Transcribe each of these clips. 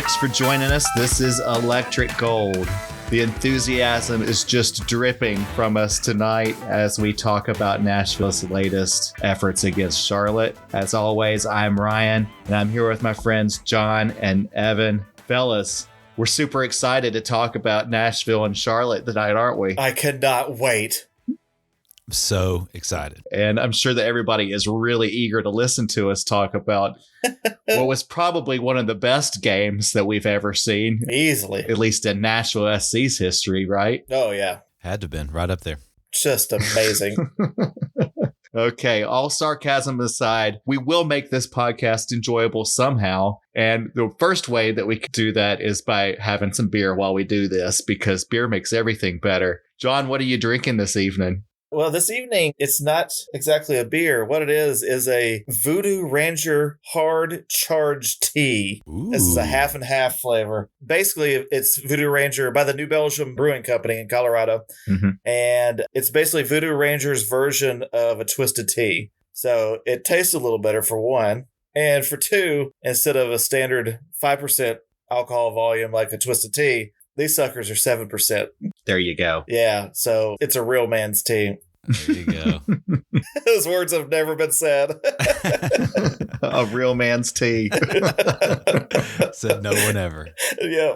Thanks for joining us. This is Electric Gold. The enthusiasm is just dripping from us tonight as we talk about Nashville's latest efforts against Charlotte. As always, I'm Ryan, and I'm here with my friends John and Evan. Fellas, we're super excited to talk about Nashville and Charlotte tonight, aren't we? I cannot wait. I'm so excited. And I'm sure that everybody is really eager to listen to us talk about what was probably one of the best games that we've ever seen. Easily. At least in Nashville SC's history, right? Oh, yeah. Had to have been right up there. Just amazing. Okay, all sarcasm aside, we will make this podcast enjoyable somehow. And the first way that we could do that is by having some beer while we do this, because beer makes everything better. John, what are you drinking this evening? Well, this evening, it's not exactly a beer. What it is a Voodoo Ranger hard charged tea. Ooh. This is a half and half flavor. Basically, it's Voodoo Ranger by the New Belgium Brewing Company in Colorado. Mm-hmm. And it's basically Voodoo Ranger's version of a twisted tea. So it tastes a little better for one. And for two, instead of a standard 5% alcohol volume like a twisted tea, these suckers are 7%. There you go. Yeah, so it's a real man's tea. There you go. Those words have never been said. A real man's tea. Said no one ever. Yeah.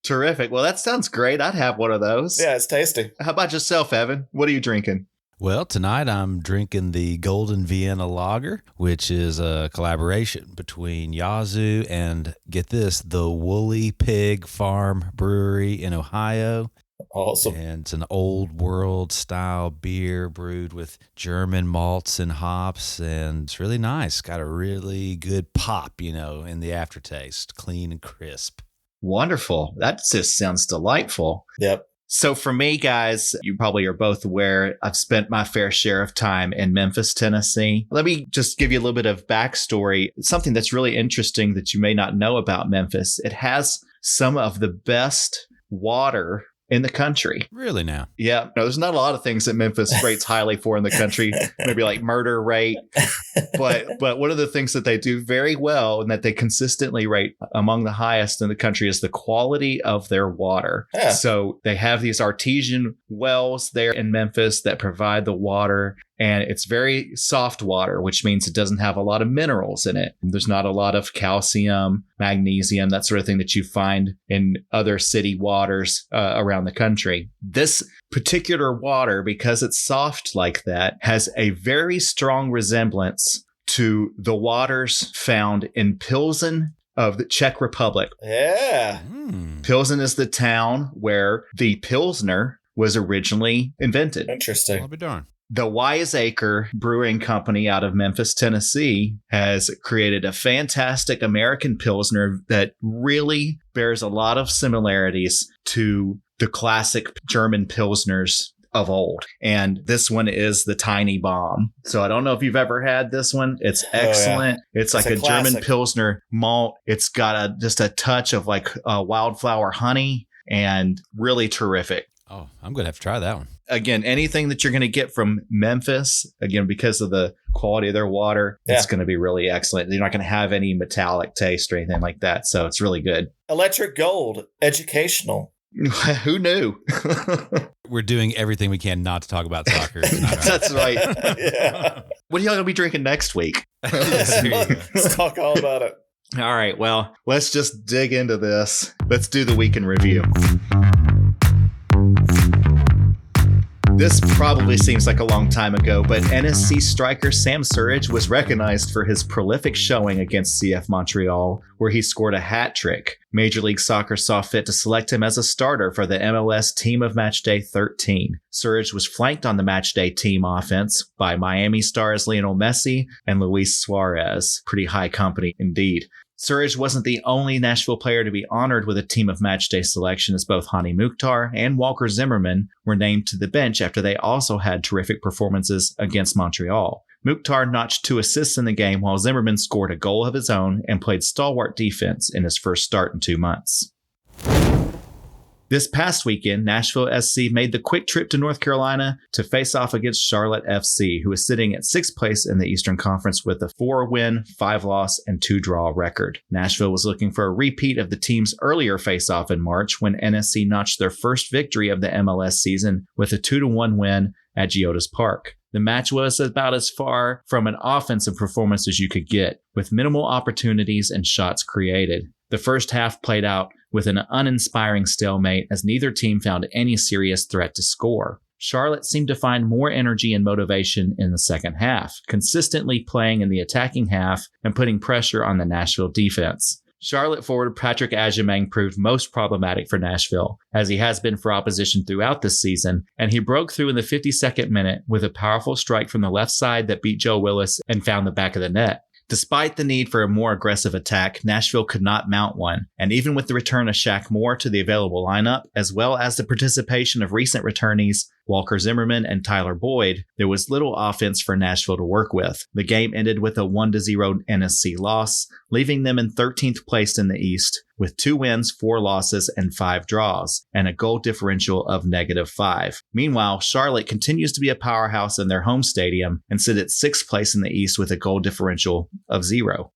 Terrific. Well, that sounds great. I'd have one of those. Yeah, it's tasty. How about yourself, Evan? What are you drinking? Well, tonight I'm drinking the Golden Vienna Lager, which is a collaboration between Yazoo and, get this, the Woolly Pig Farm Brewery in Ohio. Awesome. And it's an old world style beer brewed with German malts and hops, and it's really nice. Got a really good pop, in the aftertaste, clean and crisp. Wonderful. That just sounds delightful. Yep. So for me, guys, you probably are both aware, I've spent my fair share of time in Memphis, Tennessee. Let me just give you a little bit of backstory. Something that's really interesting that you may not know about Memphis. It has some of the best water in the country. Really now? Yeah. No, there's not a lot of things that Memphis rates highly for in the country, maybe like murder rate. But one of the things that they do very well and that they consistently rate among the highest in the country is the quality of their water. Yeah. So they have these artesian wells there in Memphis that provide the water. And it's very soft water, which means it doesn't have a lot of minerals in it. There's not a lot of calcium, magnesium, that sort of thing that you find in other city waters around the country. This particular water, because it's soft like that, has a very strong resemblance to the waters found in Pilsen of the Czech Republic. Yeah. Pilsen is the town where the Pilsner was originally invented. Interesting. I'll be darned. The Wiseacre Brewing Company out of Memphis, Tennessee, has created a fantastic American Pilsner that really bears a lot of similarities to the classic German Pilsners of old. And this one is the Tiny Bomb. So I don't know if you've ever had this one. It's excellent. Oh, yeah. It's like a German Pilsner malt. It's got just a touch of like wildflower honey and really terrific. Oh, I'm going to have to try that one. Again, anything that you're going to get from Memphis, again, because of the quality of their water, it's going to be really excellent. You're not going to have any metallic taste or anything like that. So it's really good. Electric Gold, educational. Who knew? We're doing everything we can not to talk about soccer tonight. Right? That's right. Yeah. What are y'all going to be drinking next week? Let's talk all about it. All right. Well, let's just dig into this. Let's do the week in review. This probably seems like a long time ago, but NSC striker Sam Surridge was recognized for his prolific showing against CF Montreal, where he scored a hat trick. Major League Soccer saw fit to select him as a starter for the MLS Team of Matchday 13. Surridge was flanked on the Matchday team offense by Miami stars Lionel Messi and Luis Suarez. Pretty high company indeed. Surridge wasn't the only Nashville player to be honored with a Team of Matchday selection, as both Hani Mukhtar and Walker Zimmerman were named to the bench after they also had terrific performances against Montreal. Mukhtar notched 2 assists in the game, while Zimmerman scored a goal of his own and played stalwart defense in his first start in 2 months. This past weekend, Nashville SC made the quick trip to North Carolina to face off against Charlotte FC, who is sitting at 6th place in the Eastern Conference with a 4-win, 5-loss, and 2-draw record. Nashville was looking for a repeat of the team's earlier face-off in March when NSC notched their first victory of the MLS season with a 2-1 win at Geodis Park. The match was about as far from an offensive performance as you could get, with minimal opportunities and shots created. The first half played out with an uninspiring stalemate as neither team found any serious threat to score. Charlotte seemed to find more energy and motivation in the second half, consistently playing in the attacking half and putting pressure on the Nashville defense. Charlotte forward Patrick Agyemang proved most problematic for Nashville, as he has been for opposition throughout this season, and he broke through in the 52nd minute with a powerful strike from the left side that beat Joe Willis and found the back of the net. Despite the need for a more aggressive attack, Nashville could not mount one, and even with the return of Shaq Moore to the available lineup, as well as the participation of recent returnees Walker Zimmerman and Tyler Boyd, there was little offense for Nashville to work with. The game ended with a 1-0 NSC loss, leaving them in 13th place in the East, with 2 wins, 4 losses, and 5 draws, and a goal differential of -5. Meanwhile, Charlotte continues to be a powerhouse in their home stadium and sit at 6th place in the East with a goal differential of 0.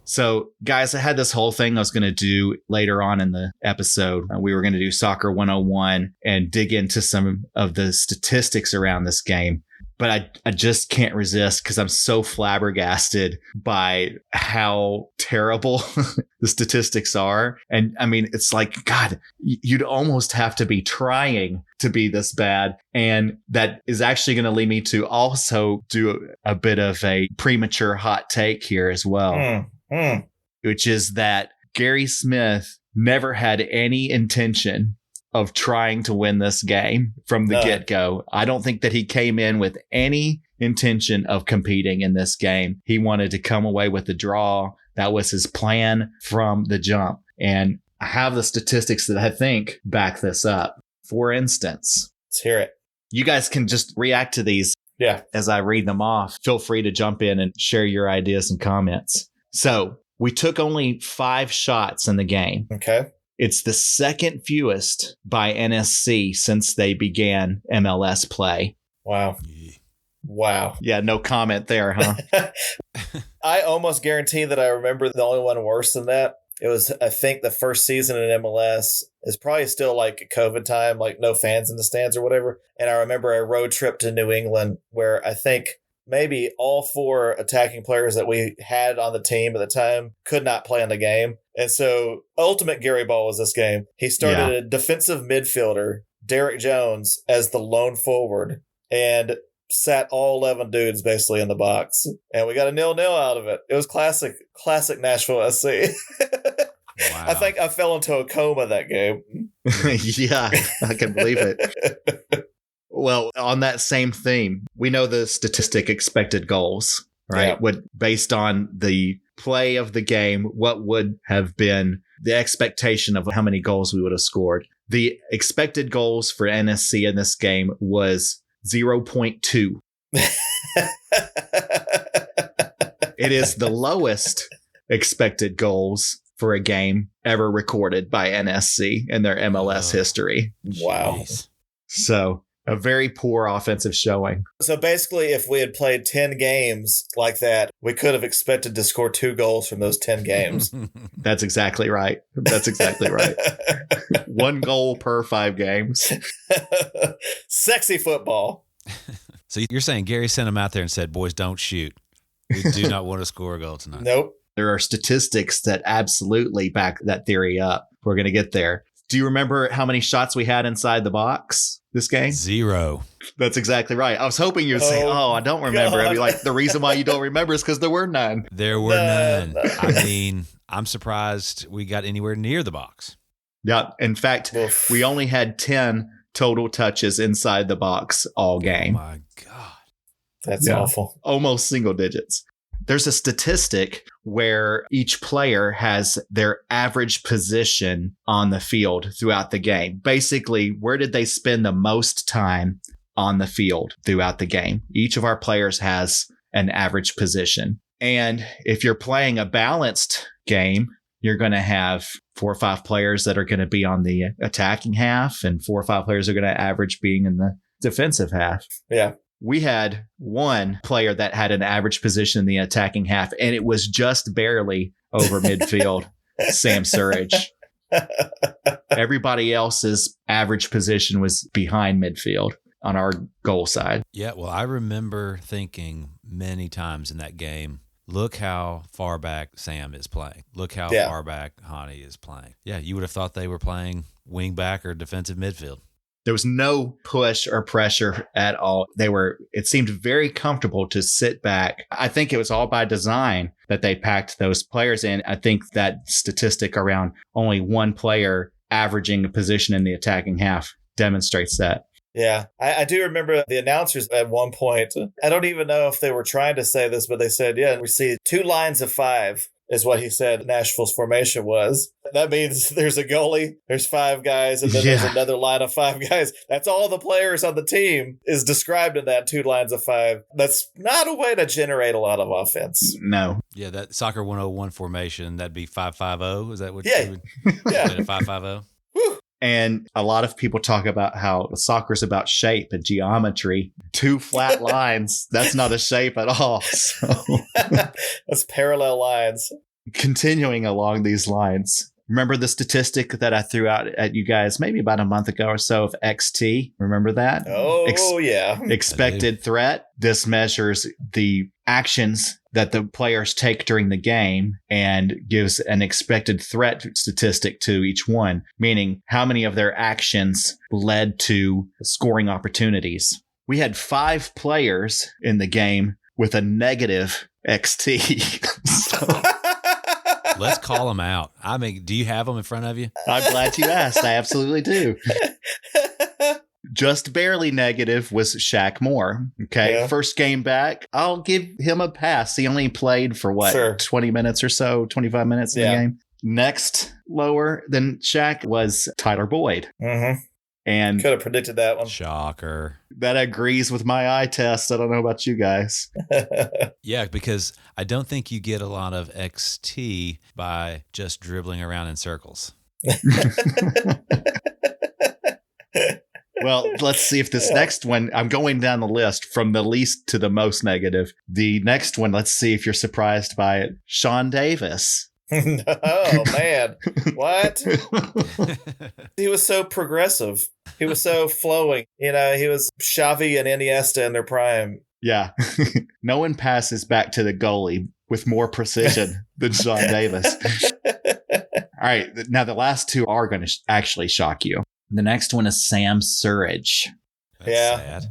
So, guys, I had this whole thing I was going to do later on in the episode. We were going to do Soccer 101 and dig into some of the statistics around this game. But I just can't resist because I'm so flabbergasted by how terrible the statistics are. And I mean, it's like, God, you'd almost have to be trying to be this bad. And that is actually going to lead me to also do a bit of a premature hot take here as well, which is that Gary Smith never had any intention of trying to win this game from the get-go. I don't think that he came in with any intention of competing in this game. He wanted to come away with the draw. That was his plan from the jump. And I have the statistics that I think back this up. For instance, let's hear it. You guys can just react to these as I read them off. Feel free to jump in and share your ideas and comments. So we took only 5 shots in the game. Okay. It's the second fewest by NSC since they began MLS play. Wow. Wow. Yeah, no comment there, huh? I almost guarantee that I remember the only one worse than that. It was, I think, the first season in MLS is probably still like COVID time, like no fans in the stands or whatever. And I remember a road trip to New England where I think maybe all 4 attacking players that we had on the team at the time could not play in the game. And so ultimate GaryBall was this game. He started a defensive midfielder, Derek Jones, as the lone forward and sat all 11 dudes basically in the box. And we got a 0-0 out of it. It was classic Nashville SC. Wow. I think I fell into a coma that game. Yeah, I can believe it. Well, on that same theme, we know the statistic expected goals, right? Yeah. Based on the play of the game, what would have been the expectation of how many goals we would have scored? The expected goals for NSC in this game was 0.2. It is the lowest expected goals for a game ever recorded by NSC in their MLS history. Wow. So a very poor offensive showing. So basically, if we had played 10 games like that, we could have expected to score 2 goals from those 10 games. That's exactly right. 1 goal per 5 games. Sexy football. So you're saying Gary sent him out there and said, boys, don't shoot. We do not want to score a goal tonight. Nope. There are statistics that absolutely back that theory up. We're going to get there. Do you remember how many shots we had inside the box this game? 0. That's exactly right. I was hoping you'd say, I don't remember. I'd be like, the reason why you don't remember is because there were none. There were none. I mean, I'm surprised we got anywhere near the box. Yeah. In fact, we only had 10 total touches inside the box all game. Oh, my God. That's awful. Almost single digits. There's a statistic where each player has their average position on the field throughout the game. Basically, where did they spend the most time on the field throughout the game? Each of our players has an average position. And if you're playing a balanced game, you're going to have 4 or 5 players that are going to be on the attacking half, and 4 or 5 players are going to average being in the defensive half. Yeah. We had one player that had an average position in the attacking half, and it was just barely over midfield, Sam Surridge. Everybody else's average position was behind midfield on our goal side. Yeah, well, I remember thinking many times in that game, look how far back Sam is playing. Look how far back Hani is playing. Yeah, you would have thought they were playing wing back or defensive midfield. There was no push or pressure at all. It seemed very comfortable to sit back. I think it was all by design that they packed those players in. I think that statistic around only one player averaging a position in the attacking half demonstrates that. Yeah, I do remember the announcers at one point. I don't even know if they were trying to say this, but they said, yeah, we see 2 lines of 5 is what he said Nashville's formation was. That means there's a goalie, there's 5 guys, and then there's another line of 5 guys. That's all the players on the team is described in that 2 lines of 5. That's not a way to generate a lot of offense. No. Yeah, that Soccer 101 formation, that'd be 5-5-0. Is that what you would? Yeah. 5-5-0. And a lot of people talk about how soccer's about shape and geometry. 2 flat lines, that's not a shape at all. So. That's parallel lines. Continuing along these lines, remember the statistic that I threw out at you guys maybe about a month ago or so of XT? Remember that? Oh, yeah. Expected threat. This measures the actions that the players take during the game and gives an expected threat statistic to each one, meaning how many of their actions led to scoring opportunities. We had 5 players in the game with a negative XT. Let's call them out. I mean, do you have them in front of you? I'm glad you asked. I absolutely do. Just barely negative was Shaq Moore. Okay. Yeah. First game back, I'll give him a pass. He only played for 20 minutes or so, 25 minutes in the game. Next lower than Shaq was Tyler Boyd. Mm-hmm. And could have predicted that one. Shocker. That agrees with my eye test. I don't know about you guys. Yeah, because I don't think you get a lot of XT by just dribbling around in circles. Well, let's see if this next one, I'm going down the list from the least to the most negative. The next one, let's see if you're surprised by it. Sean Davis. Oh, man. What? He was so progressive. He was so flowing. You know, he was Xavi and Iniesta in their prime. Yeah. No one passes back to the goalie with more precision than Sean Davis. All right. Now, the last 2 are going to actually shock you. The next one is Sam Surridge. That's sad.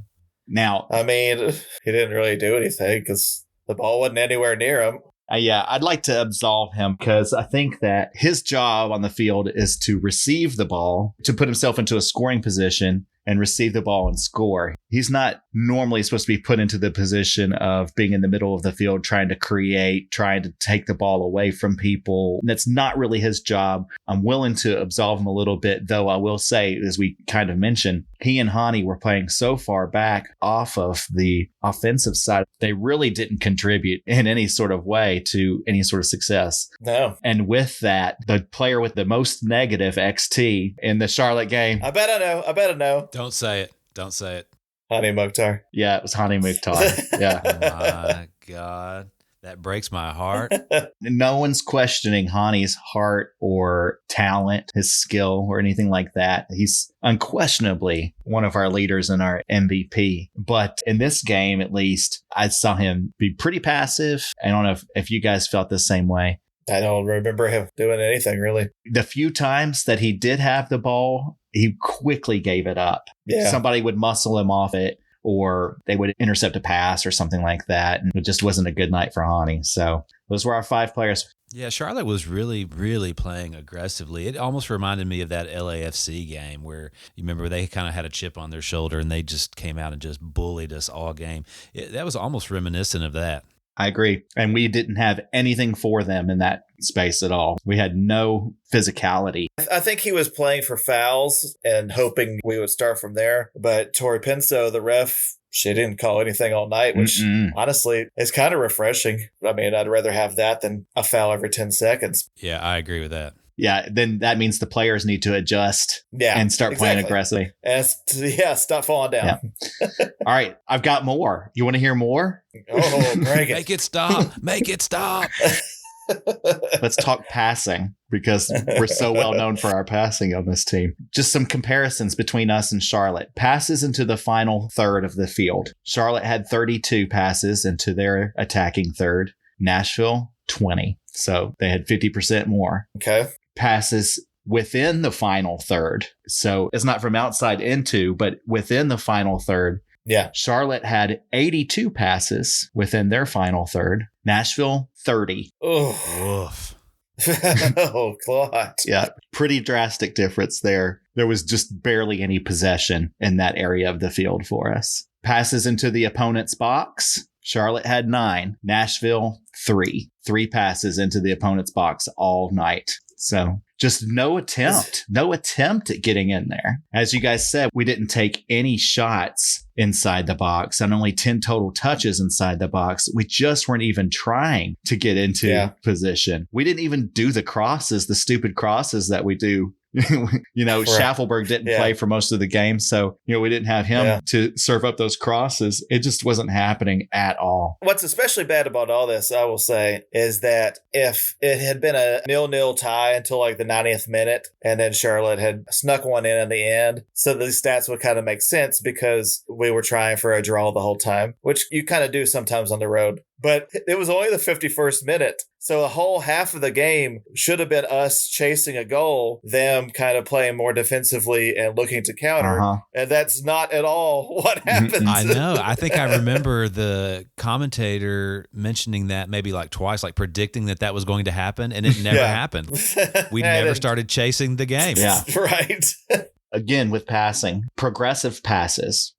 Now, I mean, he didn't really do anything because the ball wasn't anywhere near him. Yeah, I'd like to absolve him because I think that his job on the field is to receive the ball, to put himself into a scoring position and receive the ball and score. He's not normally supposed to be put into the position of being in the middle of the field, trying to create, trying to take the ball away from people. That's not really his job. I'm willing to absolve him a little bit, though I will say, as we kind of mentioned, he and Hani were playing so far back off of the offensive side. They really didn't contribute in any sort of way to any sort of success. No. And with that, the player with the most negative XT in the Charlotte game. I bet I know. Don't say it. Don't say it. Hani Mukhtar. Yeah, it was Hani Mukhtar. Yeah. Oh my God. That breaks my heart. No one's questioning Hani's heart or talent, his skill or anything like that. He's unquestionably one of our leaders and our MVP. But in this game, at least, I saw him be pretty passive. I don't know if you guys felt the same way. I don't remember him doing anything, really. The few times that he did have the ball, he quickly gave it up. Yeah. Somebody would muscle him off it, or they would intercept a pass or something like that. And it just wasn't a good night for Hani. So those were our 5 players. Yeah, Charlotte was really, really playing aggressively. It almost reminded me of that LAFC game where, you remember, they kind of had a chip on their shoulder and they just came out and just bullied us all game. That was almost reminiscent of that. I agree. And we didn't have anything for them in that space at all. We had no physicality. I think he was playing for fouls and hoping we would start from there. But Tori Pinso, the ref, she didn't call anything all night, which honestly is kind of refreshing. I mean, I'd rather have that than a foul every 10 seconds. Yeah, I agree with that. Yeah, then that means the players need to adjust and start playing aggressively. And stop falling down. Yeah. All right, I've got more. You want to hear more? Oh, bring it. Make it stop. Make it stop. Let's talk passing, because we're so well known for our passing on this team. Just some comparisons between us and Charlotte. Passes into the final third of the field. Charlotte had 32 passes into their attacking third. Nashville, 20. So they had 50% more. Okay. Passes within the final third. So it's not from outside into, but within the final third. Yeah. Charlotte had 82 passes within their final third. Nashville, 30. Oof. Oh, God. Yeah. Pretty drastic difference there. There was just barely any possession in that area of the field for us. Passes into the opponent's box. Charlotte had 9. Nashville, 3. 3 passes into the opponent's box all night. So just no attempt at getting in there. As you guys said, we didn't take any shots inside the box and only 10 total touches inside the box. We just weren't even trying to get into position. We didn't even do the crosses, the stupid crosses that we do. Schaffelberg didn't play for most of the game. So, we didn't have him to serve up those crosses. It just wasn't happening at all. What's especially bad about all this, I will say, is that if it had been a 0-0 tie until like the 90th minute, and then Charlotte had snuck one in at the end, so these stats would kind of make sense because we were trying for a draw the whole time, which you kind of do sometimes on the road. But it was only the 51st minute. So a whole half of the game should have been us chasing a goal, them kind of playing more defensively and looking to counter. And that's not at all what happens. I know. I think I remember the commentator mentioning that maybe like twice, like predicting that was going to happen, and it never happened. We never started chasing the game. Yeah. Right. Again, with passing, progressive passes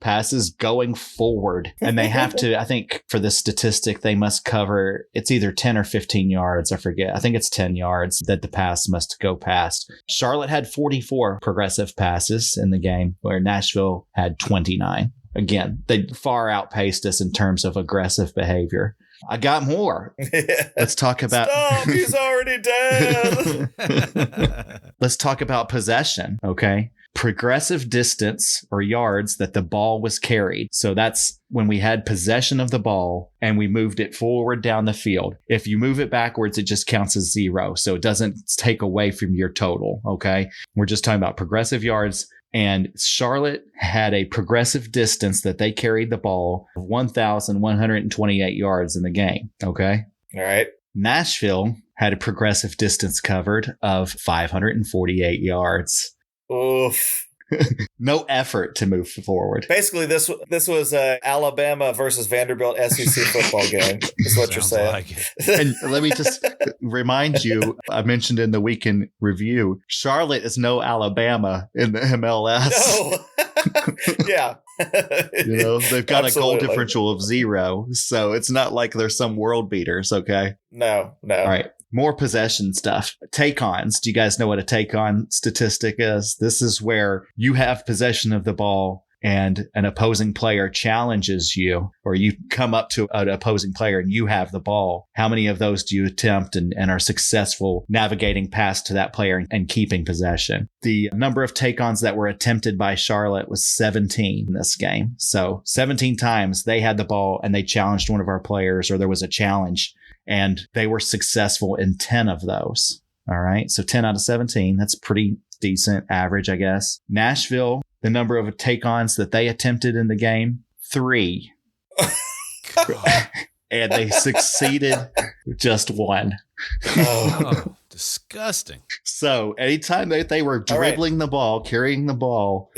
going forward. And they have to, I think for this statistic, they must cover, it's either 10 or 15 yards. I forget. I think it's 10 yards that the pass must go past. Charlotte had 44 progressive passes in the game, where Nashville had 29. Again, they far outpaced us in terms of aggressive behavior. I got more. Let's talk about... Stop, he's already dead. Let's talk about possession, okay? Progressive distance or yards that the ball was carried. So that's when we had possession of the ball and we moved it forward down the field. If you move it backwards, it just counts as 0. So it doesn't take away from your total, okay? We're just talking about progressive yards. And Charlotte had a progressive distance that they carried the ball of 1,128 yards in the game. Okay. All right. Nashville had a progressive distance covered of 548 yards. Oof. No effort to move forward. Basically, this was Alabama versus Vanderbilt SEC football game, is what you're saying. Like it. And let me just remind you, I mentioned in the weekend review, Charlotte is no Alabama in the MLS. No. Yeah. They've got a goal differential of 0. So it's not like they're some world beaters, okay? No. All right. More possession stuff. Take-ons. Do you guys know what a take-on statistic is? This is where you have possession of the ball and an opposing player challenges you, or you come up to an opposing player and you have the ball. How many of those do you attempt and are successful navigating past to that player and keeping possession? The number of take-ons that were attempted by Charlotte was 17 in this game. So 17 times they had the ball and they challenged one of our players, or there was a challenge, and they were successful in 10 of those. All right. So 10 out of 17. That's pretty decent average, I guess. Nashville, the number of take-ons that they attempted in the game, 3. And they succeeded just 1. Oh, disgusting. So anytime that they were dribbling the ball, carrying the ball,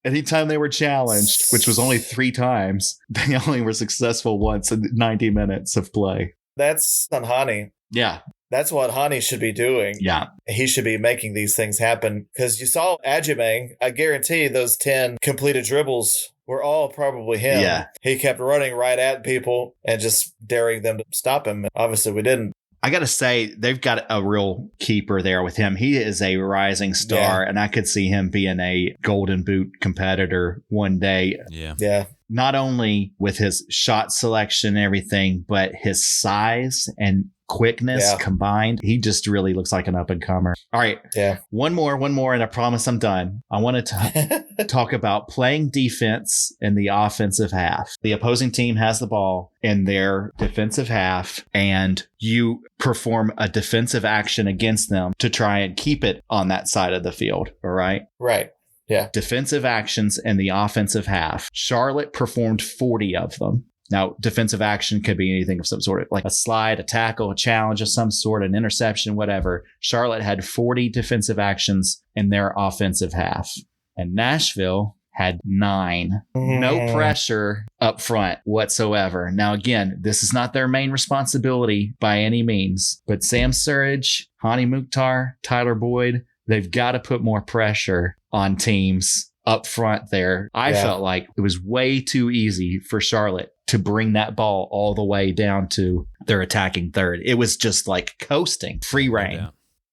anytime they were challenged, which was only 3 times, they only were successful once in 90 minutes of play. That's on Hani. Yeah. That's what Hani should be doing. Yeah. He should be making these things happen. Because you saw Ajimang, I guarantee those 10 completed dribbles were all probably him. Yeah. He kept running right at people and just daring them to stop him. Obviously, we didn't. I got to say, they've got a real keeper there with him. He is a rising star, and I could see him being a Golden Boot competitor one day. Yeah. Not only with his shot selection and everything, but his size and quickness combined. He just really looks like an up and comer. All right. Yeah. One more, and I promise I'm done. I want to talk about playing defense in the offensive half. The opposing team has the ball in their defensive half, and you perform a defensive action against them to try and keep it on that side of the field. All right. Right. Yeah. Defensive actions in the offensive half. Charlotte performed 40 of them. Now, defensive action could be anything of some sort, like a slide, a tackle, a challenge of some sort, an interception, whatever. Charlotte had 40 defensive actions in their offensive half. And Nashville had 9. No pressure up front whatsoever. Now, again, this is not their main responsibility by any means, but Sam Surridge, Hani Mukhtar, Tyler Boyd, they've got to put more pressure on teams up front there. I felt like it was way too easy for Charlotte to bring that ball all the way down to their attacking third. It was just like coasting, free reign.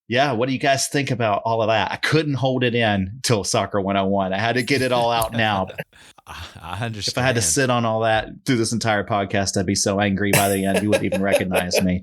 Yeah, what do you guys think about all of that? I couldn't hold it in till Soccer 101. I had to get it all out now. I understand. If I had to sit on all that through this entire podcast, I'd be so angry by the end, you wouldn't even recognize me.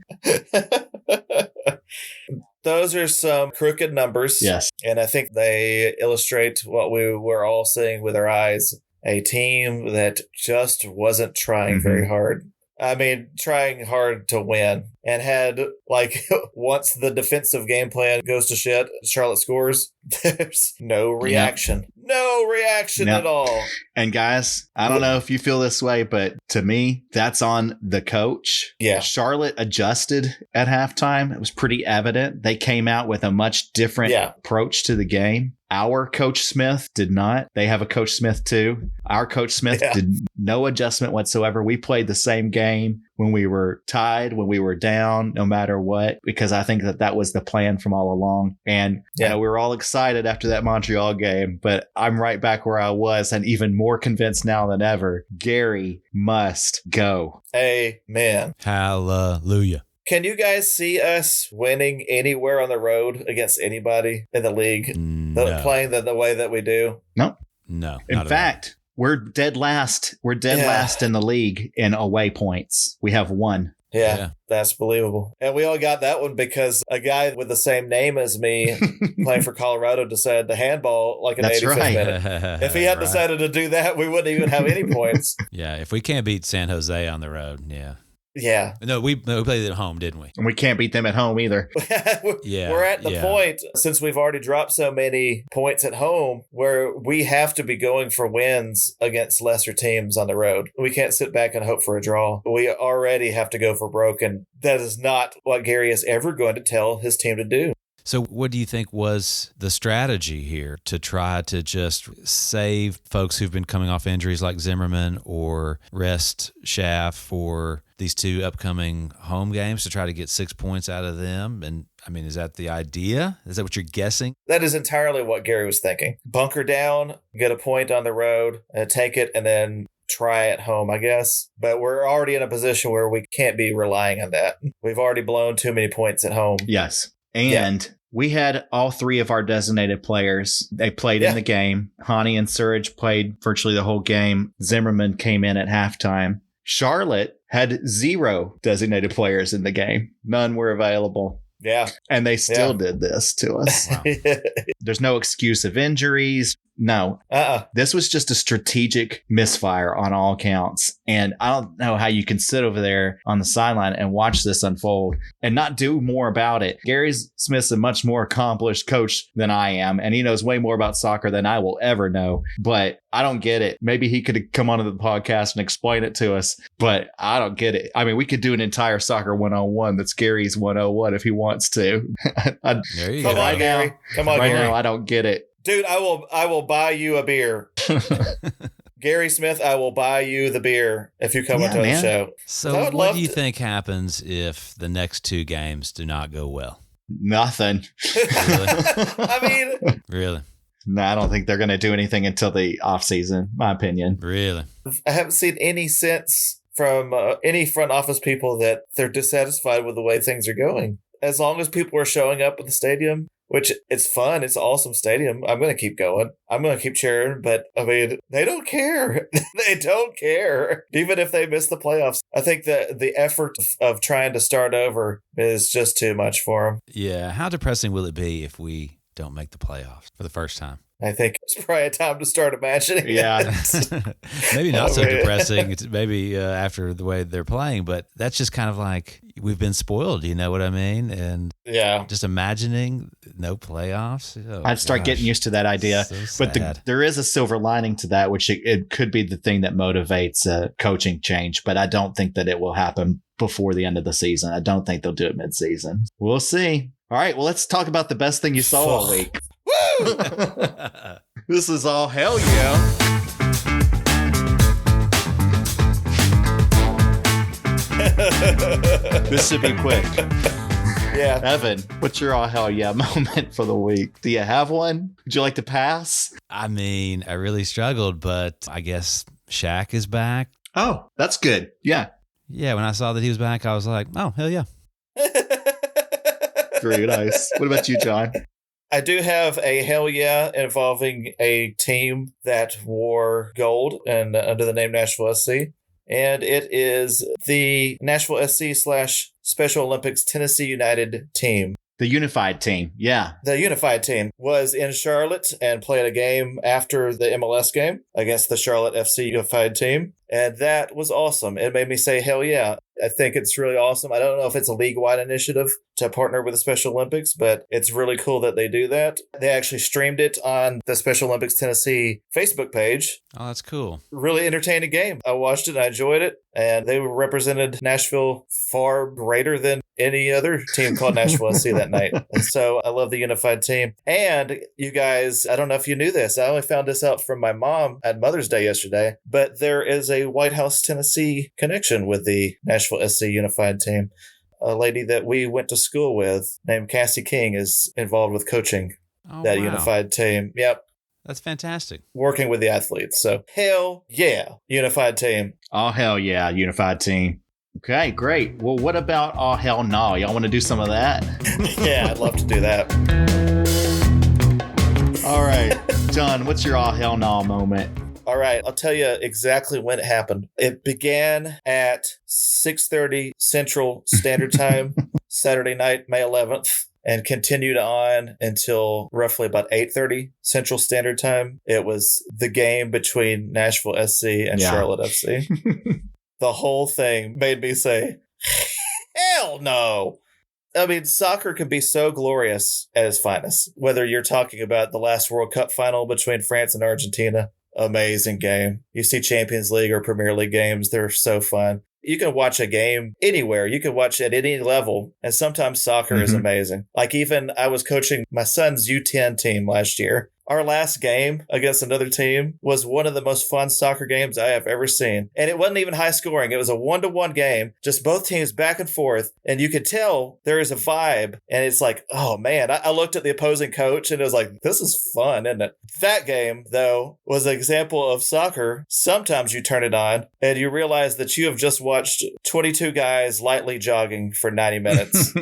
Those are some crooked numbers. Yes. And I think they illustrate what we were all seeing with our eyes. A team that just wasn't trying very hard. I mean, trying hard to win, and had, like, once the defensive game plan goes to shit, Charlotte scores, there's no reaction. No reaction at all. And guys, I don't know if you feel this way, but to me, that's on the coach. Yeah. Charlotte adjusted at halftime. It was pretty evident. They came out with a much different approach to the game. Our Coach Smith did not. They have a Coach Smith too. Our Coach Smith did no adjustment whatsoever. We played the same game when we were tied, when we were down, no matter what, because I think that was the plan from all along. And you know, we were all excited after that Montreal game, but I'm right back where I was, and even more convinced now than ever. Gary must go. Amen. Hallelujah. Can you guys see us winning anywhere on the road against anybody in the league? Playing the way that we do? No. In fact, we're dead last. We're dead last in the league in away points. We have 1. Yeah, that's believable. And we all got that one because a guy with the same name as me playing for Colorado decided to handball like an 85th minute. If he had decided to do that, we wouldn't even have any points. Yeah, if we can't beat San Jose on the road, Yeah. No, we played it at home, didn't we? And we can't beat them at home either. We're at the point, since we've already dropped so many points at home, where we have to be going for wins against lesser teams on the road. We can't sit back and hope for a draw. We already have to go for broke, and that is not what Gary is ever going to tell his team to do. So what do you think was the strategy here to try to just save folks who've been coming off injuries like Zimmerman, or rest Schaff for these 2 upcoming home games, to try to get 6 points out of them? And I mean, is that the idea? Is that what you're guessing? That is entirely what Gary was thinking. Bunker down, get a point on the road, take it, and then try at home, I guess. But we're already in a position where we can't be relying on that. We've already blown too many points at home. Yes. And we had all 3 of our designated players. They played in the game. Hani and Surridge played virtually the whole game. Zimmerman came in at halftime. Charlotte had 0 designated players in the game. None were available. Yeah. And they still did this to us. Wow. There's no excuse of injuries. No. This was just a strategic misfire on all counts. And I don't know how you can sit over there on the sideline and watch this unfold and not do more about it. Gary Smith's a much more accomplished coach than I am, and he knows way more about soccer than I will ever know. But I don't get it. Maybe he could come onto the podcast and explain it to us, but I don't get it. I mean, we could do an entire Soccer 101 that's Gary's 101 if he wants to. There you go. Come on, Gary. Come on, Gary. Gary. Now, I don't get it. Dude, I will buy you a beer. Gary Smith, I will buy you the beer if you come onto the show. So what do you think happens if the next 2 games do not go well? Nothing. Really? I mean... Really? No, I don't think they're going to do anything until the offseason, my opinion. Really? I haven't seen any sense from any front office people that they're dissatisfied with the way things are going. As long as people are showing up at the stadium, which it's fun, it's an awesome stadium, I'm going to keep going. I'm going to keep cheering. But I mean, they don't care. They don't care. Even if they miss the playoffs. I think that the effort of trying to start over is just too much for them. Yeah. How depressing will it be if we don't make the playoffs for the first time? I think it's probably a time to start imagining. Yeah. Maybe not so depressing. It's maybe after the way they're playing, but that's just kind of like we've been spoiled. You know what I mean? And yeah, just imagining no playoffs. Oh, I'd start getting used to that idea. So but there is a silver lining to that, which it could be the thing that motivates coaching change. But I don't think that it will happen before the end of the season. I don't think they'll do it mid-season. We'll see. All right. Well, let's talk about the best thing you saw all week. Woo! This is all hell yeah. This should be quick. Yeah. Evan, what's your all hell yeah moment for the week? Do you have one? Would you like to pass? I mean, I really struggled, but I guess Shaq is back. Oh, that's good. Yeah. Yeah, when I saw that he was back, I was like, oh, hell yeah. Very nice. What about you, John? I do have a hell yeah involving a team that wore gold and under the name Nashville SC. And it is the Nashville SC / Special Olympics Tennessee United team. The unified team. Yeah. The unified team was in Charlotte and played a game after the MLS game against the Charlotte FC unified team. And that was awesome. It made me say, hell yeah. I think it's really awesome. I don't know if it's a league-wide initiative to partner with the Special Olympics, but it's really cool that they do that. They actually streamed it on the Special Olympics Tennessee Facebook page. Oh, that's cool. Really entertaining game. I watched it. I enjoyed it. And they represented Nashville far greater than any other team called Nashville SC that night. And so I love the unified team. And you guys, I don't know if you knew this. I only found this out from my mom at Mother's Day yesterday, but there is a White House, Tennessee connection with the Nashville SC unified team. A lady that we went to school with named Cassie King is involved with coaching that unified team. Yep. That's fantastic. Working with the athletes. So hell yeah, unified team. Oh, hell yeah, unified team. Okay, great. Well, what about oh, hell no? Y'all want to do some of that? Yeah, I'd love to do that. All right. John, what's your oh, hell no moment? All right, I'll tell you exactly when it happened. It began at 6:30 Central Standard Time, Saturday night, May 11th, and continued on until roughly about 8:30 Central Standard Time. It was the game between Nashville SC and Charlotte FC. The whole thing made me say, hell no. I mean, soccer can be so glorious at its finest. Whether you're talking about the last World Cup final between France and Argentina, amazing game. You see Champions League or Premier League games, they're so fun. You can watch a game anywhere. You can watch at any level. And sometimes soccer is amazing. Like even I was coaching my son's U10 team last year. Our last game against another team was one of the most fun soccer games I have ever seen. And it wasn't even high scoring. It was a 1-1 game, just both teams back and forth. And you could tell there is a vibe. And it's like, oh man, I looked at the opposing coach and it was like, this is fun, isn't it? That game, though, was an example of soccer. Sometimes you turn it on and you realize that you have just watched 22 guys lightly jogging for 90 minutes.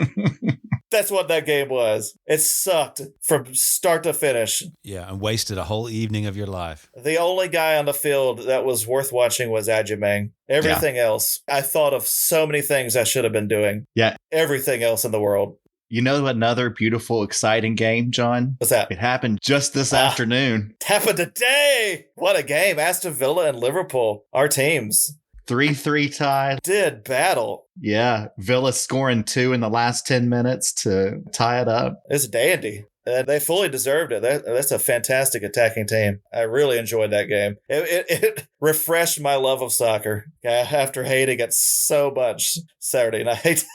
That's what that game was. It sucked from start to finish. Yeah, and wasted a whole evening of your life. The only guy on the field that was worth watching was Adjumang. Everything else, I thought of so many things I should have been doing. Yeah. Everything else in the world. You know another beautiful, exciting game, John? What's that? It happened just this afternoon. It happened today. What a game. Aston Villa and Liverpool, our teams. 3-3 tie. Did battle. Yeah. Villa scoring 2 in the last 10 minutes to tie it up. It's dandy. They fully deserved it. That's a fantastic attacking team. I really enjoyed that game. It refreshed my love of soccer after hating it so much Saturday night.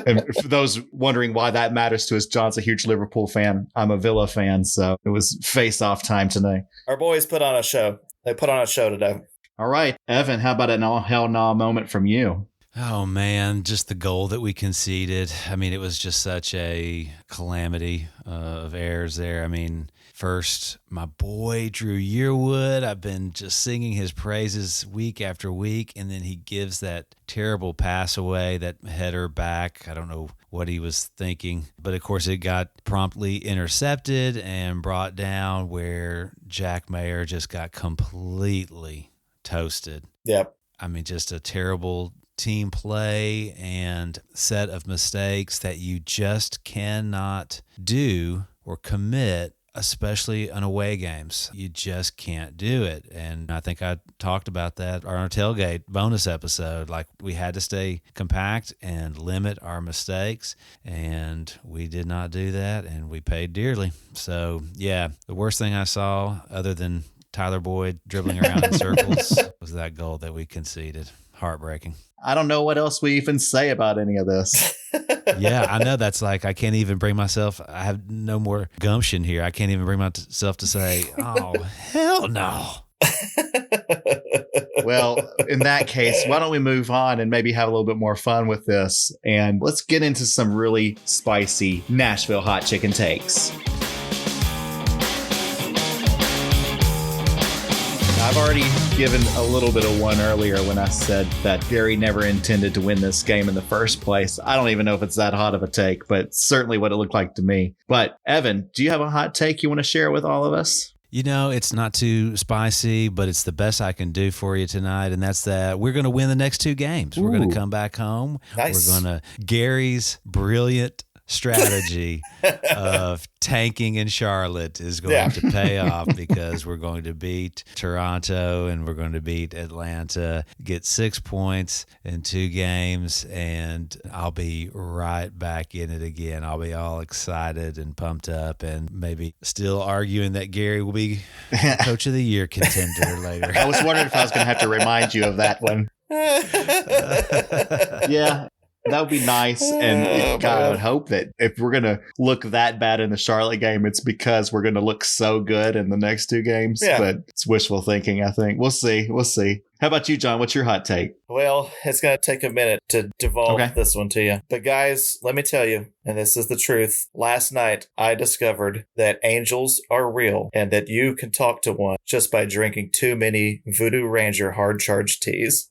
And for those wondering why that matters to us, John's a huge Liverpool fan. I'm a Villa fan, so it was face-off time today. Our boys put on a show. They put on a show today. All right. Evan, how about an all hell no moment from you? Oh, man, just the goal that we conceded. I mean, it was just such a calamity of errors there. I mean, First, my boy, Drew Yearwood. I've been just singing his praises week after week, and then he gives that terrible pass away, that header back. I don't know what he was thinking, but of course it got promptly intercepted and brought down where Jack Mayer just got completely toasted. Yep. I mean, just a terrible team play and set of mistakes that you just cannot do or commit, especially in away games. You just can't do it. And I think I talked about that on our tailgate bonus episode. Like, we had to stay compact and limit our mistakes, and we did not do that, and we paid dearly. So, yeah, the worst thing I saw, other than Tyler Boyd dribbling around in circles, was that goal that we conceded. Heartbreaking. I don't know what else we even say about any of this. Yeah, I know. That's like, I can't even bring myself, I have no more gumption here. I can't even bring myself to say, oh, hell no. Well, in that case, why don't we move on and maybe have a little bit more fun with this? And let's get into some really spicy Nashville hot chicken takes. I've already given a little bit of one earlier when I said that Gary never intended to win this game in the first place. I don't even know if it's that hot of a take, but certainly what it looked like to me. But Evan, do you have a hot take you want to share with all of us? You know, it's not too spicy, but it's the best I can do for you tonight, and that's that we're going to win the next two games. We're going to come back home. Nice. We're going to Gary's brilliant strategy of tanking in Charlotte is going to pay off, because we're going to beat Toronto and we're going to beat Atlanta, get 6 points in 2 games, and I'll be right back in it again. I'll be all excited and pumped up, and maybe still arguing that Gary will be Coach of the Year contender later. I was wondering if I was going to have to remind you of that one. Yeah. That would be nice. And God, I would hope that if we're going to look that bad in the Charlotte game, it's because we're going to look so good in the next 2 games. Yeah. But it's wishful thinking, I think. We'll see. We'll see. How about you, John? What's your hot take? Well, it's going to take a minute to devolve this one to you. But guys, let me tell you, and this is the truth. Last night, I discovered that angels are real and that you can talk to one just by drinking too many Voodoo Ranger hard charge teas.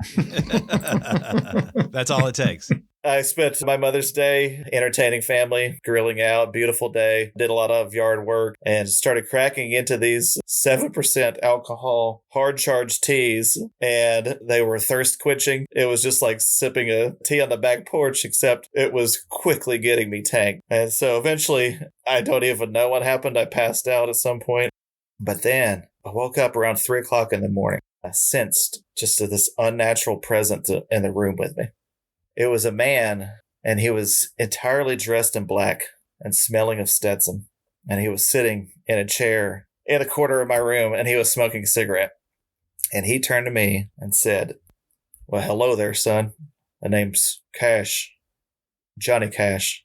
That's all it takes. I spent my Mother's Day entertaining family, grilling out, beautiful day, did a lot of yard work, and started cracking into these 7% alcohol hard charge teas, and they were thirst quenching. It was just like sipping a tea on the back porch, except it was quickly getting me tanked. And so eventually, I don't even know what happened. I passed out at some point. But then I woke up around 3 o'clock in the morning. I sensed just this unnatural presence in the room with me. It was a man, and he was entirely dressed in black and smelling of Stetson. And he was sitting in a chair in a corner of my room, and he was smoking a cigarette. And he turned to me and said, "Well, hello there, son. The name's Cash. Johnny Cash."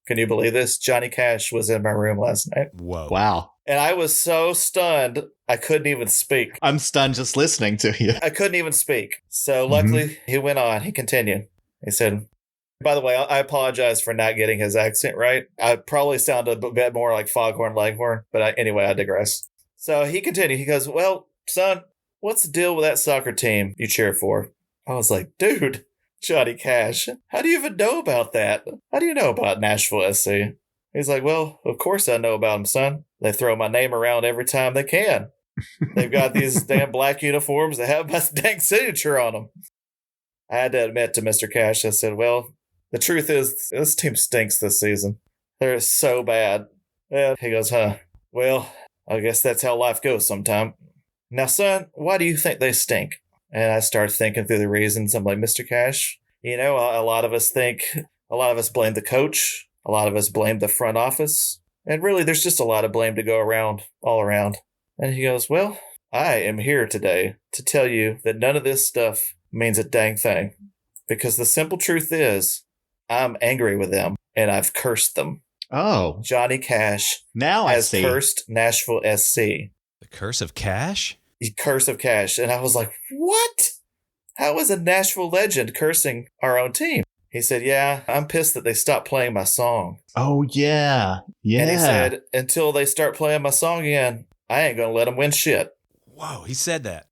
Can you believe this? Johnny Cash was in my room last night. Whoa. Wow. And I was so stunned, I couldn't even speak. I'm stunned just listening to you. I couldn't even speak. So luckily, he went on. He continued. He said, "By the way, I apologize for not getting his accent right. I probably sounded a bit more like Foghorn Leghorn, but anyway, I digress." So he continued. He goes, "Well, son, what's the deal with that soccer team you cheer for?" I was like, "Dude, Johnny Cash, how do you even know about that? How do you know about Nashville SC?" He's like, "Well, of course I know about them, son. They throw my name around every time they can. They've got these damn black uniforms that have my dang signature on them." I had to admit to Mr. Cash, I said, "Well, the truth is, this team stinks this season. They're so bad." And he goes, "Huh, well, I guess that's how life goes sometime. Now, son, why do you think they stink?" And I started thinking through the reasons. I'm like, "Mr. Cash, you know, a lot of us blame the coach. A lot of us blame the front office. And really, there's just a lot of blame to go around, all around." And he goes, "Well, I am here today to tell you that none of this stuff means a dang thing. Because the simple truth is, I'm angry with them, and I've cursed them." Oh. Johnny Cash Now I has see. cursed Nashville SC. The curse of Cash? The curse of Cash. And I was like, what? How is a Nashville legend cursing our own team? He said, yeah, I'm pissed that they stopped playing my song. Oh, yeah. Yeah. And he said, until they start playing my song again, I ain't going to let them win shit. Whoa, he said that.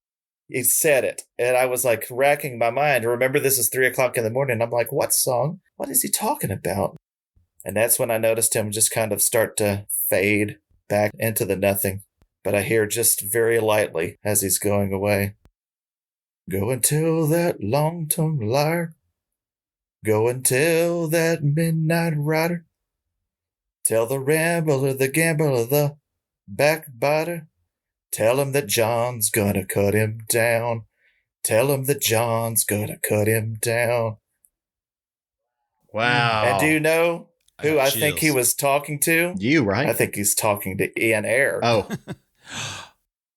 He said it. And I was like racking my mind. Remember, this is 3:00 in the morning. I'm like, what song? What is he talking about? And that's when I noticed him just kind of start to fade back into the nothing. But I hear just very lightly as he's going away. Go and tell that long-tongued liar. Go and tell that midnight rider. Tell the rambler, the gambler, the backbiter. Tell him that John's gonna cut him down. Tell him that John's gonna cut him down. Wow. And do you know who I chills. think he was talking to? You, right? I think he's talking to Ian Ayre. Oh.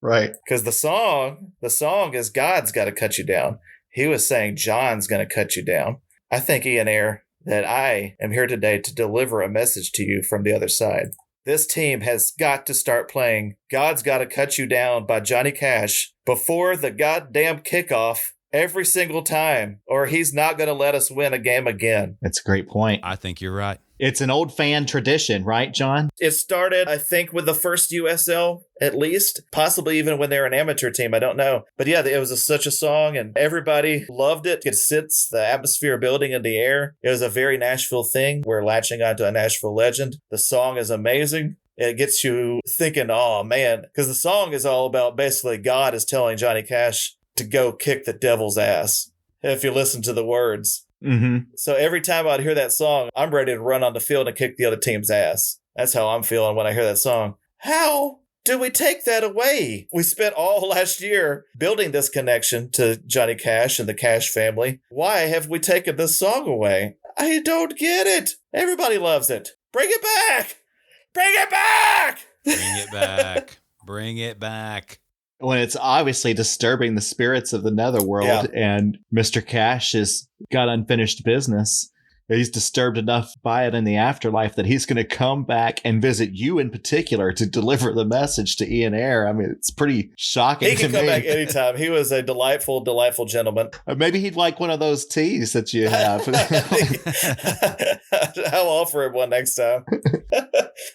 Right. Because the song is God's Gotta Cut You Down. He was saying John's gonna cut you down. I think, Ian Ayre, that I am here today to deliver a message to you from the other side. This team has got to start playing God's Gotta Cut You Down by Johnny Cash before the goddamn kickoff every single time, or he's not going to let us win a game again. That's a great point. I think you're right. It's an old fan tradition, right, John? It started, I think, with the first USL, at least. Possibly even when they were an amateur team. I don't know. But yeah, it was such a song, and everybody loved it. It sits the atmosphere building in the air. It was a very Nashville thing. We're latching onto a Nashville legend. The song is amazing. It gets you thinking, oh, man. Because the song is all about basically God is telling Johnny Cash to go kick the devil's ass, if you listen to the words. Mm-hmm. So every time I'd hear that song, I'm ready to run on the field and kick the other team's ass. That's how I'm feeling when I hear that song. How do we take that away? We spent all last year building this connection to Johnny Cash and the Cash family. Why have we taken this song away? I don't get it. Everybody loves it. Bring it back. Bring it back. Bring it back. Bring it back. When it's obviously disturbing the spirits of the netherworld, and Mr. Cash has got unfinished business. He's disturbed enough by it in the afterlife that he's going to come back and visit you in particular to deliver the message to Ian Ayre. I mean, it's pretty shocking. He can come back anytime. He was a delightful, delightful gentleman. Maybe he'd like one of those teas that you have. I'll offer him one next time.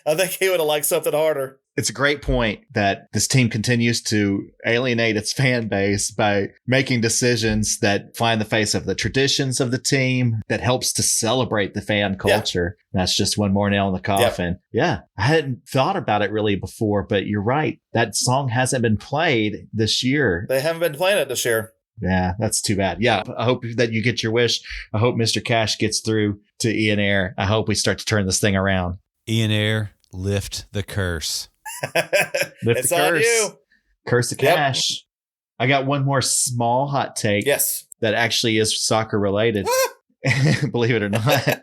I think he would have liked something harder. It's a great point that this team continues to alienate its fan base by making decisions that fly in the face of the traditions of the team, that helps to celebrate the fan culture. Yeah. That's just one more nail in the coffin. Yeah. I hadn't thought about it really before, but you're right. That song hasn't been played this year. They haven't been playing it this year. Yeah, that's too bad. Yeah, I hope that you get your wish. I hope Mr. Cash gets through to Ian Ayre. I hope we start to turn this thing around. Ian Ayre, lift the curse. Lift it's the curse. On you. Curse the Cash. I got one more small hot take. Yes. That actually is soccer related. Believe it or not.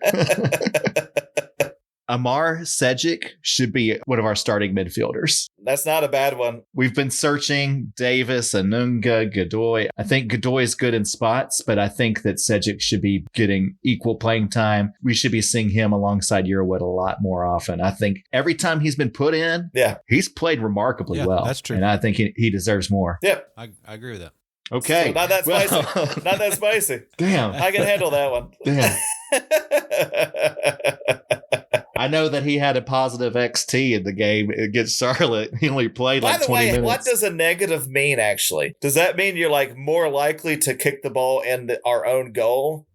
Amar Sejic should be one of our starting midfielders. That's not a bad one. We've been searching Davis, Anunga, Godoy. I think Godoy is good in spots, but I think that Sejic should be getting equal playing time. We should be seeing him alongside Yearwood a lot more often. I think every time he's been put in, he's played remarkably well. That's true. And I think he deserves more. Yep. I agree with that. Okay. So not that spicy. Not that spicy. Damn. I can handle that one. Damn. I know that he had a positive XT in the game against Charlotte. He only played like 20 minutes. What does a negative mean, actually? Does that mean you're like more likely to kick the ball in our own goal?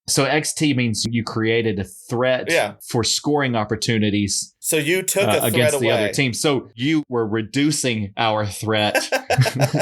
So XT means you created a threat for scoring opportunities. So you took a threat against the away. other team. So you were reducing our threat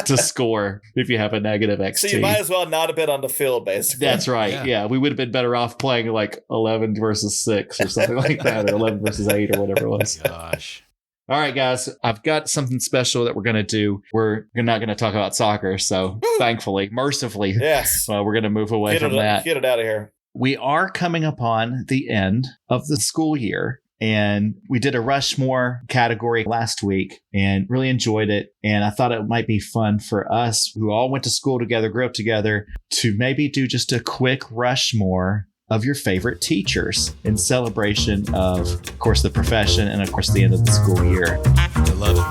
to score if you have a negative XT. So you might as well not have been on the field, basically. That's right. Yeah. We would have been better off playing like 11 versus 6 or something like that, or 11 versus 8 or whatever it was. Gosh. All right, guys, I've got something special that we're going to do. We're not going to talk about soccer. So thankfully, mercifully, we're going to move away from that. Get it out of here. We are coming upon the end of the school year, and we did a Rushmore category last week and really enjoyed it. And I thought it might be fun for us who all went to school together, grew up together, to maybe do just a quick Rushmore of your favorite teachers in celebration of course, the profession and, of course, the end of the school year. I love it.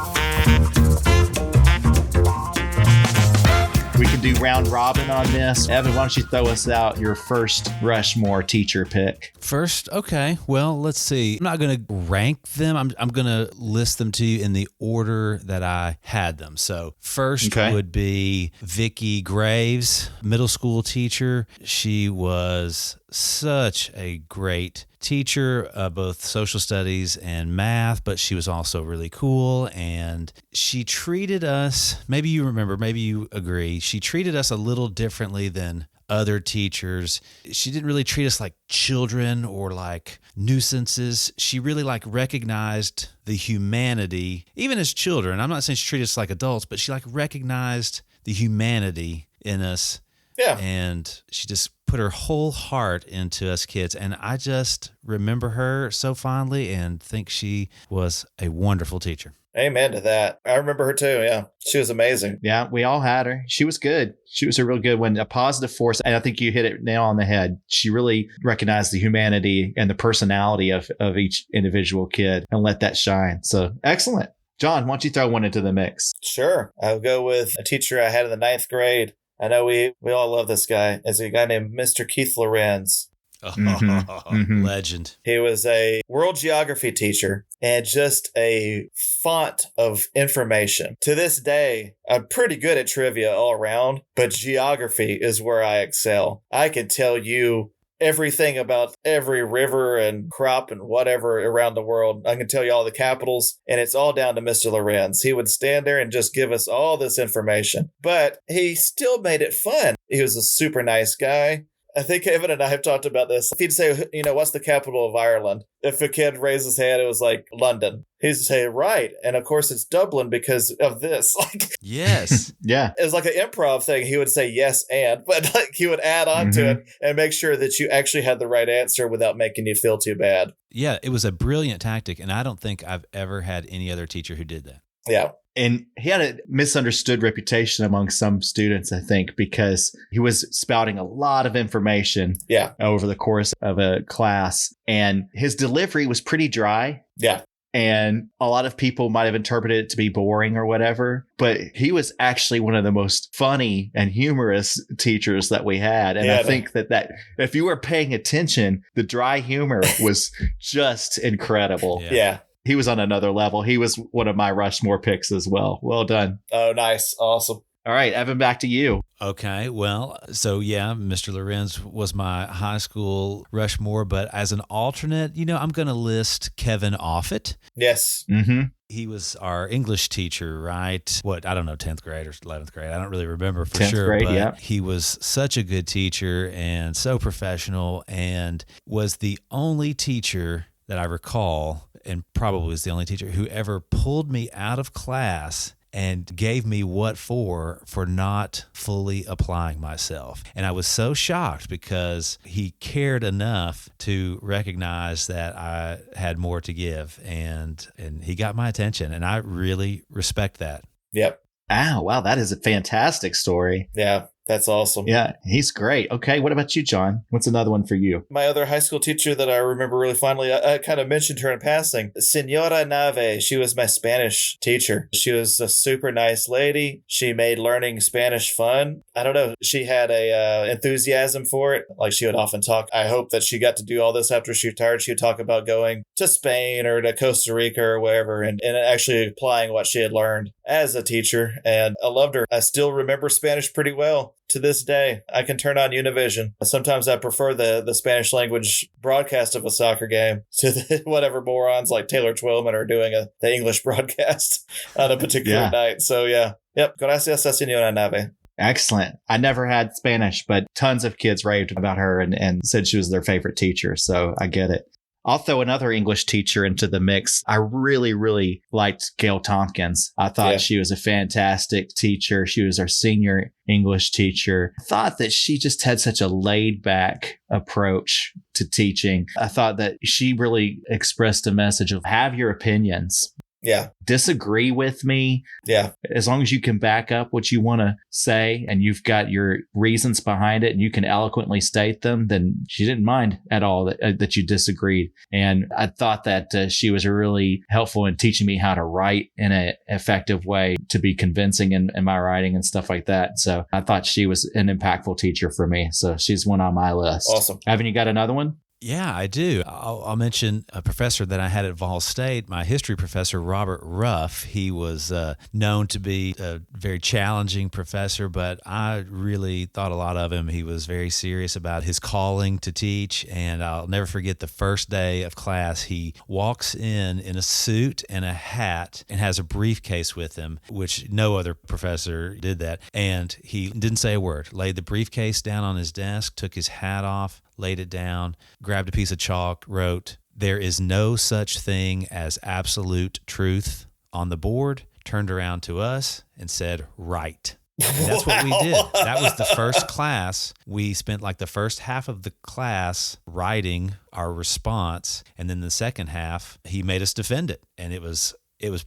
We can do round robin on this. Evan, why don't you throw us out your first Rushmore teacher pick? First, okay. Well, let's see. I'm not going to rank them. I'm going to list them to you in the order that I had them. So first would be Vicki Graves, middle school teacher. She was such a great teacher, both social studies and math, but she was also really cool. And she treated us, maybe you remember, maybe you agree, she treated us a little differently than other teachers. She didn't really treat us like children or like nuisances. She really like recognized the humanity, even as children. I'm not saying she treated us like adults, but she like recognized the humanity in us. Yeah. And she just put her whole heart into us kids. And I just remember her so fondly and think she was a wonderful teacher. Amen to that. I remember her too. Yeah. She was amazing. Yeah, we all had her. She was good. She was a real good one, a positive force. And I think you hit it nail on the head. She really recognized the humanity and the personality of each individual kid and let that shine. So excellent. John, why don't you throw one into the mix? Sure. I'll go with a teacher I had in the 9th grade. I know we all love this guy. It's a guy named Mr. Keith Lorenz. Legend. He was a world geography teacher and just a font of information. To this day, I'm pretty good at trivia all around, but geography is where I excel. I can tell you everything about every river and crop and whatever around the world. I can tell you all the capitals, and it's all down to Mr. Lorenz. He would stand there and just give us all this information, but he still made it fun. He was a super nice guy. I think Evan and I have talked about this. If he'd say, what's the capital of Ireland? If a kid raised his hand, it was like London. He'd say, right. And of course, it's Dublin because of this. Yes. Yeah. It was like an improv thing. He would say yes but he would add on to it and make sure that you actually had the right answer without making you feel too bad. Yeah, it was a brilliant tactic. And I don't think I've ever had any other teacher who did that. Yeah. And he had a misunderstood reputation among some students, I think, because he was spouting a lot of information over the course of a class. And his delivery was pretty dry. Yeah. And a lot of people might have interpreted it to be boring or whatever. But he was actually one of the most funny and humorous teachers that we had. And I think that if you were paying attention, the dry humor was just incredible. Yeah. He was on another level. He was one of my Rushmore picks as well. Well done. Oh, nice. Awesome. All right, Evan, back to you. Okay, well, so yeah, Mr. Lorenz was my high school Rushmore, but as an alternate, I'm going to list Kevin Offutt. Yes. Mm-hmm. He was our English teacher, right? I don't know, 10th grade or 11th grade. I don't really remember for 10th sure. Grade, but yeah. He was such a good teacher and so professional, and was the only teacher that I recall, and probably was the only teacher who ever pulled me out of class and gave me what for not fully applying myself. And I was so shocked because he cared enough to recognize that I had more to give, and he got my attention, and I really respect that. Yep. Oh, wow, that is a fantastic story. Yeah. That's awesome. Yeah, he's great. Okay, what about you, John? What's another one for you? My other high school teacher that I remember really fondly, I kind of mentioned her in passing, Senora Nave. She was my Spanish teacher. She was a super nice lady. She made learning Spanish fun. I don't know. She had a enthusiasm for it. Like, she would often talk. I hope that she got to do all this after she retired. She would talk about going to Spain or to Costa Rica or wherever and actually applying what she had learned as a teacher. And I loved her. I still remember Spanish pretty well. To this day, I can turn on Univision. Sometimes I prefer the Spanish language broadcast of a soccer game to whatever morons like Taylor Twillman are doing the English broadcast on a particular night. So, yeah. Yep. Gracias, señora Nave. Excellent. I never had Spanish, but tons of kids raved about her and said she was their favorite teacher. So I get it. I'll throw another English teacher into the mix. I really, really liked Gail Tompkins. I thought she was a fantastic teacher. She was our senior English teacher. I thought that she just had such a laid back approach to teaching. I thought that she really expressed a message of have your opinions, Yeah. Disagree with me. Yeah. As long as you can back up what you want to say and you've got your reasons behind it and you can eloquently state them, then she didn't mind at all that you disagreed. And I thought that she was really helpful in teaching me how to write in an effective way to be convincing in my writing and stuff like that. So I thought she was an impactful teacher for me. So she's one on my list. Awesome. Haven't you got another one? Yeah, I do. I'll mention a professor that I had at Vol State, my history professor, Robert Ruff. He was known to be a very challenging professor, but I really thought a lot of him. He was very serious about his calling to teach, and I'll never forget the first day of class. He walks in a suit and a hat and has a briefcase with him, which no other professor did that. And he didn't say a word, laid the briefcase down on his desk, took his hat off, laid it down, grabbed a piece of chalk, wrote, "There is no such thing as absolute truth," on the board, turned around to us and said, "Right." And that's what we did. That was the first class. We spent like the first half of the class writing our response. And then the second half, he made us defend it. And it was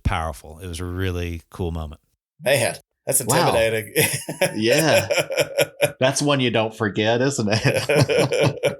powerful. It was a really cool moment. Man, that's intimidating. Wow. Yeah. That's one you don't forget, isn't it?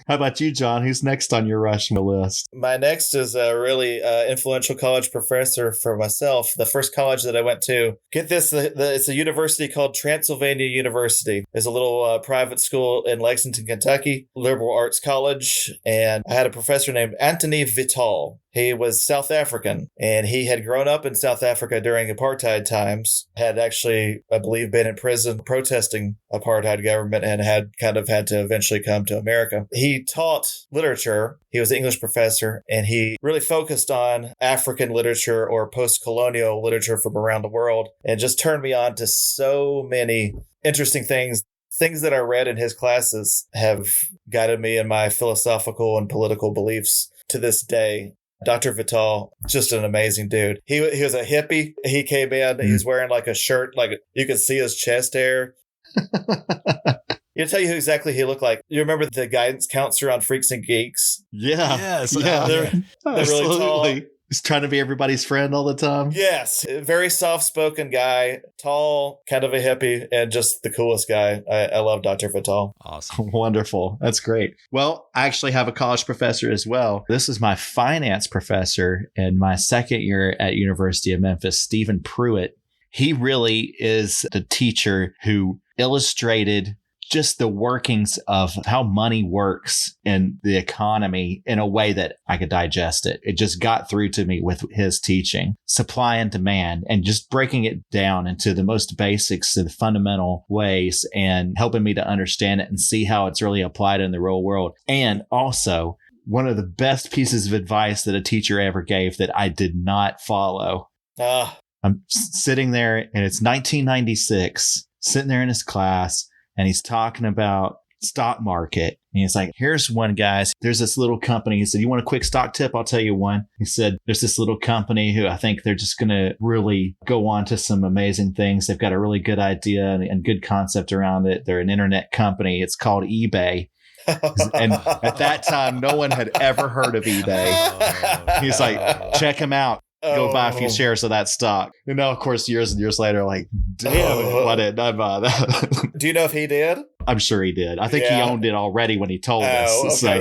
How about you, John? Who's next on your Rushmore list? My next is a really influential college professor for myself. The first college that I went to, get this, it's a university called Transylvania University. It's a little private school in Lexington, Kentucky, liberal arts college. And I had a professor named Anthony Vital. He was South African, and he had grown up in South Africa during apartheid times, had actually, I believe, been in prison protesting apartheid government and had to eventually come to America. He taught literature. He was an English professor, and he really focused on African literature or post-colonial literature from around the world, and just turned me on to so many interesting things. Things that I read in his classes have guided me in my philosophical and political beliefs to this day. Dr. Vital, just an amazing dude. He was a hippie. He came in, he was wearing like a shirt, like you could see his chest hair. I'll tell you who exactly he looked like. You remember the guidance counselor on Freaks and Geeks? Yeah. Yes. Yeah. They're really tall. He's trying to be everybody's friend all the time. Yes. Very soft-spoken guy, tall, kind of a hippie, and just the coolest guy. I love Dr. Vital. Awesome. Wonderful. That's great. Well, I actually have a college professor as well. This is my finance professor in my second year at University of Memphis, Stephen Pruitt. He really is the teacher who illustrated just the workings of how money works in the economy in a way that I could digest it. It just got through to me with his teaching, supply and demand, and just breaking it down into the most basics and fundamental ways and helping me to understand it and see how it's really applied in the real world. And also, one of the best pieces of advice that a teacher ever gave that I did not follow. I'm sitting there, and it's 1996, sitting there in his class, and he's talking about stock market. And he's like, here's one, guys. There's this little company. He said, you want a quick stock tip? I'll tell you one. He said, there's this little company who I think they're just going to really go on to some amazing things. They've got a really good idea and good concept around it. They're an internet company. It's called eBay. And at that time, no one had ever heard of eBay. He's like, check him out. Go buy a few shares of that stock. And now, of course, years and years later, like, damn, why didn't I buy that? Do you know if he did? I'm sure he did. I think he owned it already when he told us. Okay, so,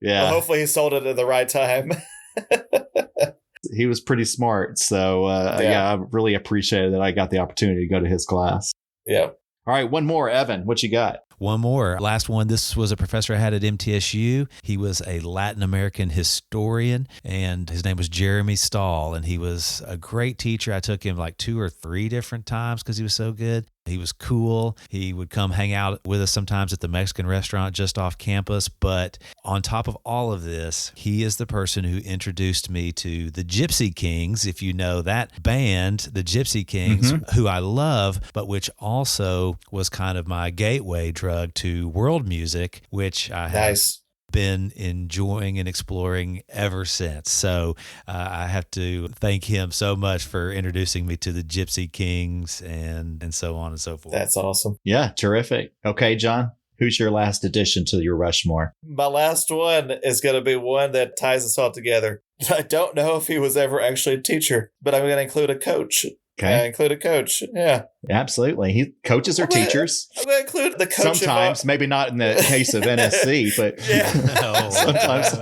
yeah. Well, hopefully he sold it at the right time. He was pretty smart. So, I really appreciated that I got the opportunity to go to his class. Yeah. All right, one more. Evan, what you got? One more. Last one. This was a professor I had at MTSU. He was a Latin American historian, and his name was Jeremy Stahl, and he was a great teacher. I took him like 2 or 3 different times because he was so good. He was cool. He would come hang out with us sometimes at the Mexican restaurant just off campus. But on top of all of this, he is the person who introduced me to the Gypsy Kings, if you know that band, the Gypsy Kings, who I love, but which also was kind of my gateway drug to world music, which I have been enjoying and exploring ever since. So I have to thank him so much for introducing me to the Gypsy Kings and so on and so forth. That's awesome. Yeah, terrific. Okay, John, who's your last addition to your Rushmore? My last one is going to be one that ties us all together. I don't know if he was ever actually a teacher, but I'm going to include a coach. Okay. Include a coach. Yeah. Absolutely. Coaches are teachers. I'm going to include the coach. Sometimes, maybe not in the case of NSC, but sometimes.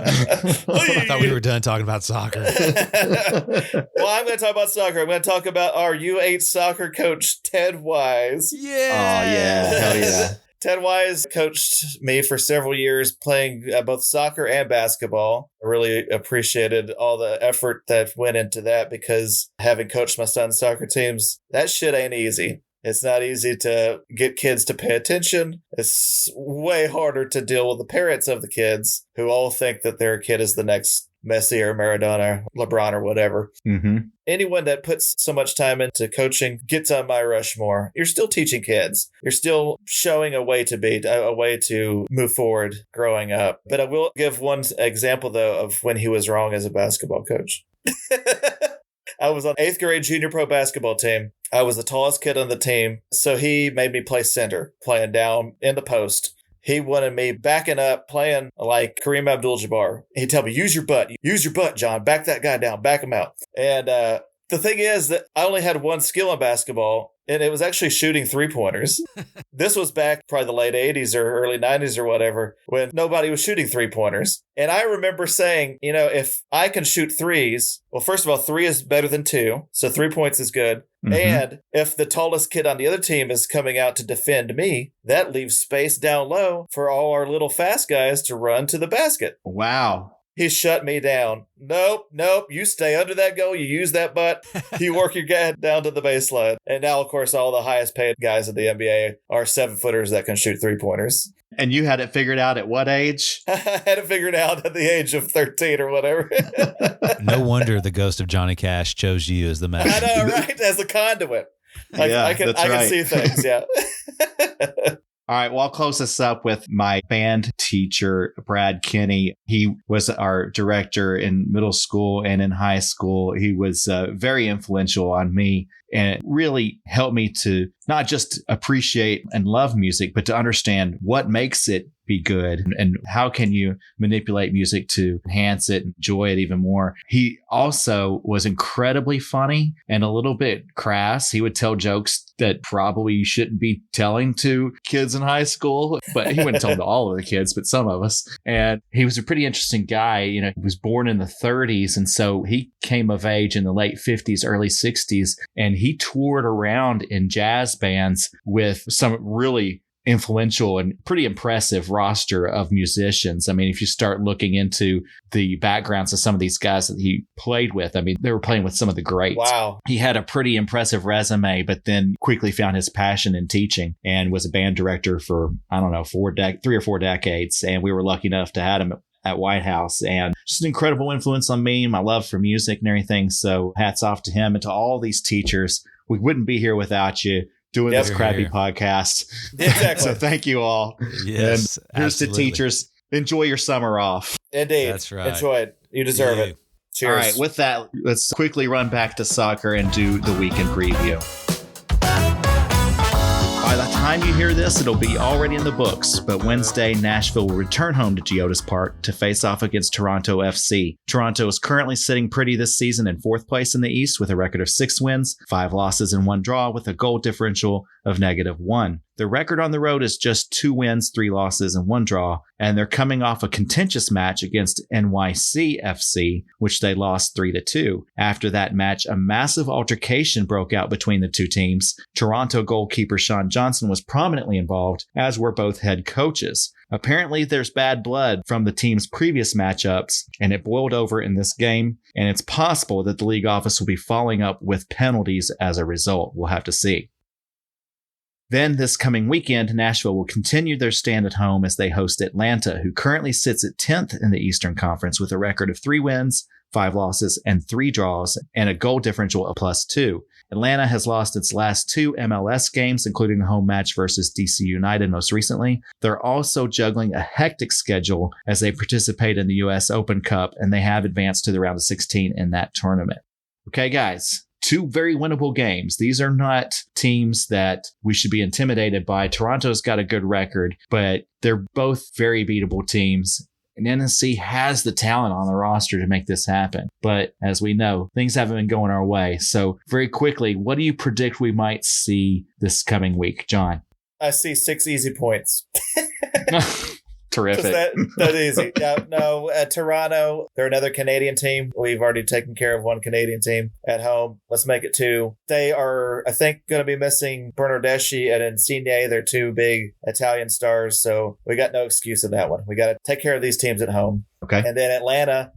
I thought we were done talking about soccer. Well, I'm going to talk about soccer. I'm going to talk about our U8 soccer coach, Ted Wise. Yeah. Oh, yeah. Hell yeah. Ted Wise coached me for several years playing both soccer and basketball. I really appreciated all the effort that went into that because having coached my son's soccer teams, that shit ain't easy. It's not easy to get kids to pay attention. It's way harder to deal with the parents of the kids who all think that their kid is the next Messi or Maradona, LeBron or whatever. Mm-hmm. Anyone that puts so much time into coaching gets on my Rushmore. You're still teaching kids. You're still showing a way to move forward growing up. But I will give one example, though, of when he was wrong as a basketball coach. I was on 8th grade junior pro basketball team. I was the tallest kid on the team, so he made me play center, playing down in the post. He wanted me backing up, playing like Kareem Abdul-Jabbar. He'd tell me, use your butt, John. Back that guy down, back him out. And the thing is that I only had one skill in basketball, and it was actually shooting three-pointers. This was back probably the late 80s or early 90s or whatever, when nobody was shooting three-pointers. And I remember saying, if I can shoot threes, well, first of all, 3 is better than 2, so 3 points is good. Mm-hmm. And if the tallest kid on the other team is coming out to defend me, that leaves space down low for all our little fast guys to run to the basket. Wow. He shut me down. Nope. You stay under that goal. You use that butt. You work your guy down to the baseline. And now, of course, all the highest paid guys in the NBA are 7-footers that can shoot three-pointers. And you had it figured out at what age? I had it figured out at the age of 13 or whatever. No wonder the ghost of Johnny Cash chose you as the man. I know, right? As a conduit. I can see things, yeah. All right, well, I'll close this up with my band teacher, Brad Kinney. He was our director in middle school and in high school. He was very influential on me and it really helped me to not just appreciate and love music, but to understand what makes it be good and how can you manipulate music to enhance it and enjoy it even more. He also was incredibly funny and a little bit crass. He would tell jokes that probably you shouldn't be telling to kids in high school, but he wouldn't tell them to all of the kids, but some of us. And he was a pretty interesting guy. He was born in the 30s. And so he came of age in the late 50s, early 60s, and he toured around in jazz bands with some really influential and pretty impressive roster of musicians. I mean, if you start looking into the backgrounds of some of these guys that he played with, I mean, they were playing with some of the greats. Wow. He had a pretty impressive resume, but then quickly found his passion in teaching and was a band director for, 3 or 4 decades. And we were lucky enough to have him at White House, and just an incredible influence on me, my love for music and everything. So hats off to him and to all these teachers. We wouldn't be here without you doing this crappy podcast. Exactly. So thank you all. Yes. And here's to teachers. Enjoy your summer off. Indeed. That's right. Enjoy it. You deserve it. Cheers. All right. With that, let's quickly run back to soccer and do the weekend preview. By the time you hear this, it'll be already in the books, but Wednesday, Nashville will return home to Geodis Park to face off against Toronto FC. Toronto is currently sitting pretty this season in 4th place in the East with a record of 6 wins, 5 losses, and 1 draw with a goal differential of -1. The record on the road is just 2 wins, 3 losses, and 1 draw, and they're coming off a contentious match against NYC FC, which they lost 3-2. After that match, a massive altercation broke out between the two teams. Toronto goalkeeper Sean Johnson was prominently involved, as were both head coaches. Apparently, there's bad blood from the team's previous matchups, and it boiled over in this game, and it's possible that the league office will be following up with penalties as a result. We'll have to see. Then this coming weekend, Nashville will continue their stand at home as they host Atlanta, who currently sits at 10th in the Eastern Conference with a record of 3 wins, 5 losses, and 3 draws, and a goal differential of +2. Atlanta has lost its last 2 MLS games, including a home match versus DC United most recently. They're also juggling a hectic schedule as they participate in the U.S. Open Cup, and they have advanced to the round of 16 in that tournament. Okay, guys. 2 very winnable games. These are not teams that we should be intimidated by. Toronto's got a good record, but they're both very beatable teams. And NSC has the talent on the roster to make this happen. But as we know, things haven't been going our way. So very quickly, what do you predict we might see this coming week, John? I see 6 easy points. Terrific. That easy. Yeah, no, Toronto, they're another Canadian team. We've already taken care of one Canadian team at home. Let's make it 2. They are, I think, going to be missing Bernardeschi and Insigne. They're 2 big Italian stars, so we got no excuse in that one. We got to take care of these teams at home. Okay. And then Atlanta,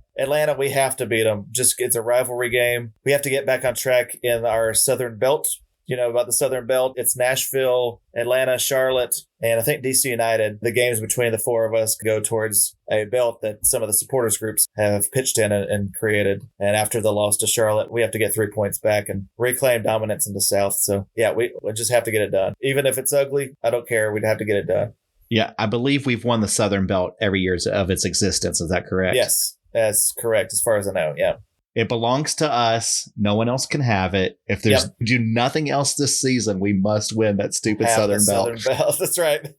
we have to beat them. It's a rivalry game. We have to get back on track in our Southern Belt. You know about the Southern Belt. It's Nashville, Atlanta, Charlotte, and I think DC United. The games between the 4 of us go towards a belt that some of the supporters groups have pitched in and created. And after the loss to Charlotte, we have to get 3 points back and reclaim dominance in the South. So yeah, we just have to get it done. Even if it's ugly, I don't care. We'd have to get it done. Yeah, I believe we've won the Southern Belt every year of its existence. Is that correct? Yes, that's correct as far as I know. Yeah. It belongs to us. No one else can have it. If there's do nothing else this season, we must win that stupid Southern Belt. That's right.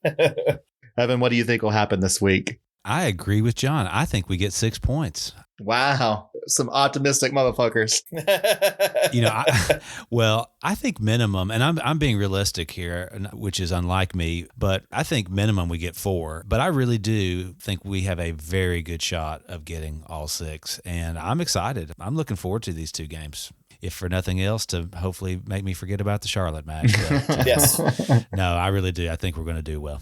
Evan, what do you think will happen this week? I agree with John. I think we get 6 points. Wow. Some optimistic motherfuckers. I think minimum, and I'm being realistic here, which is unlike me, but I think minimum we get 4. But I really do think we have a very good shot of getting all 6. And I'm excited. I'm looking forward to these 2 games. If for nothing else, to hopefully make me forget about the Charlotte match. But, yes. No, I really do. I think we're going to do well.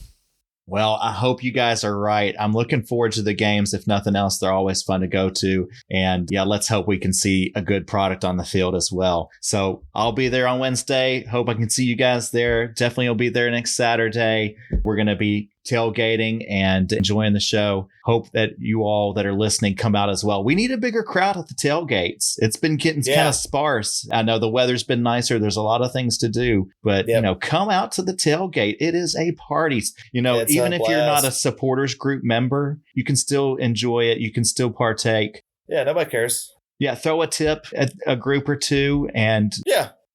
Well, I hope you guys are right. I'm looking forward to the games. If nothing else, they're always fun to go to. And yeah, let's hope we can see a good product on the field as well. So I'll be there on Wednesday. Hope I can see you guys there. Definitely will be there next Saturday. We're going to be tailgating and enjoying the show. Hope that you all that are listening come out as well. We need a bigger crowd at the tailgates. It's been getting kind of sparse. I know the weather's been nicer. There's a lot of things to do, but come out to the tailgate. It is a party. Even if you're not a supporters group member, you can still enjoy it. You can still partake. Yeah, nobody cares. Yeah, throw a tip at a group or 2 and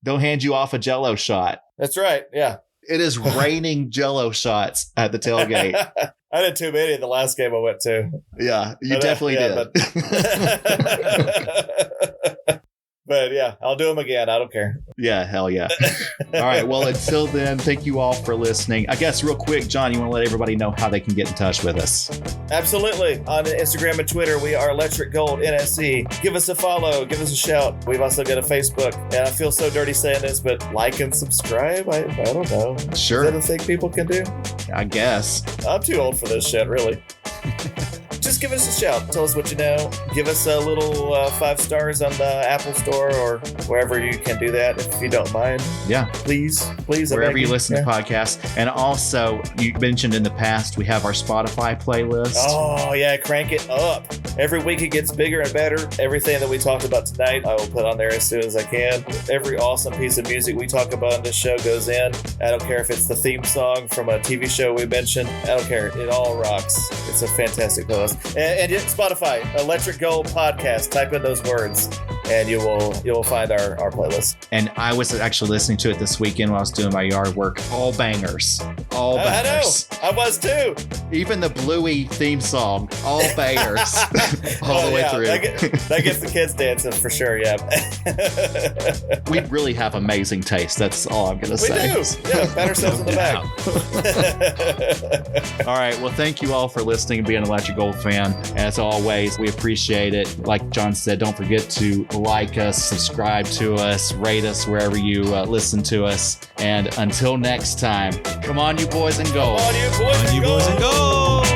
they'll hand you off a Jell-O shot. That's right. Yeah. It is raining Jell-O shots at the tailgate. I did too many the last game I went to. Yeah, you definitely did. But yeah, I'll do them again. I don't care. Yeah, hell yeah. All right. Well, until then, thank you all for listening. I guess real quick, John, you want to let everybody know how they can get in touch with us? Absolutely. On Instagram and Twitter, we are Electric Gold NSC. Give us a follow. Give us a shout. We've also got a Facebook. And I feel so dirty saying this, but like and subscribe? I don't know. Sure. Is that a thing people can do? I guess. I'm too old for this shit, really. Just give us a shout. Tell us what you know. Give us a little 5 stars on the Apple Store or wherever you can do that, if you don't mind. Yeah. Please. Wherever you listen to podcasts. And also, you mentioned in the past, we have our Spotify playlist. Oh, yeah. Crank it up. Every week it gets bigger and better. Everything that we talked about tonight, I will put on there as soon as I can. Every awesome piece of music we talk about on this show goes in. I don't care if it's the theme song from a TV show we mentioned. I don't care. It all rocks. It's a fantastic playlist. And Spotify, Electric Gold Podcast. Type in those words, and you will find our playlist. And I was actually listening to it this weekend while I was doing my yard work. All bangers. All bangers. I know. I was too. Even the Bluey theme song. All bangers. all the way through. That gets the kids dancing for sure, yeah. We really have amazing taste. That's all I'm going to say. We do. Yeah, pat ourselves in the back. All right. Well, thank you all for listening and being an Electric Gold fan. As always, we appreciate it. Like John said, don't forget to like us, subscribe to us, rate us wherever you listen to us. And until next time, come on, you boys and gold. Come on, you boys and gold.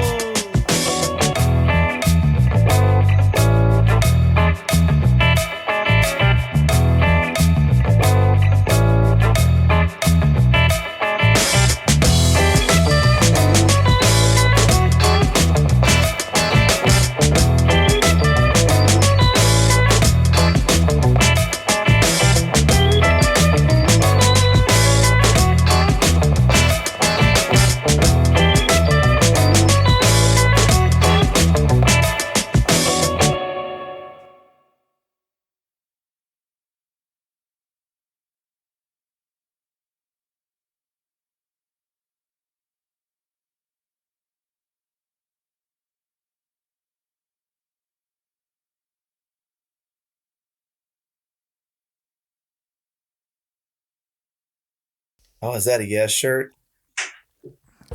Oh, is that a Yes shirt?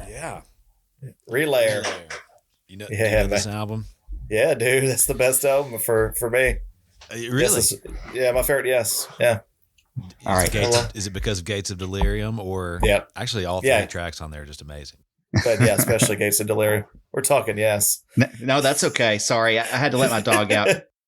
Yeah. Relayer. You know, Yeah, you know man. this album? Yeah, dude, that's the best album for me. Really? Yeah, my favorite. Yes, yeah. All right. Is it because of Gates of Delirium or? Yeah. Actually, all three tracks on there are just amazing. But yeah, especially Gates of Delirium. We're talking yes. No, that's okay. Sorry, I had to let my dog out.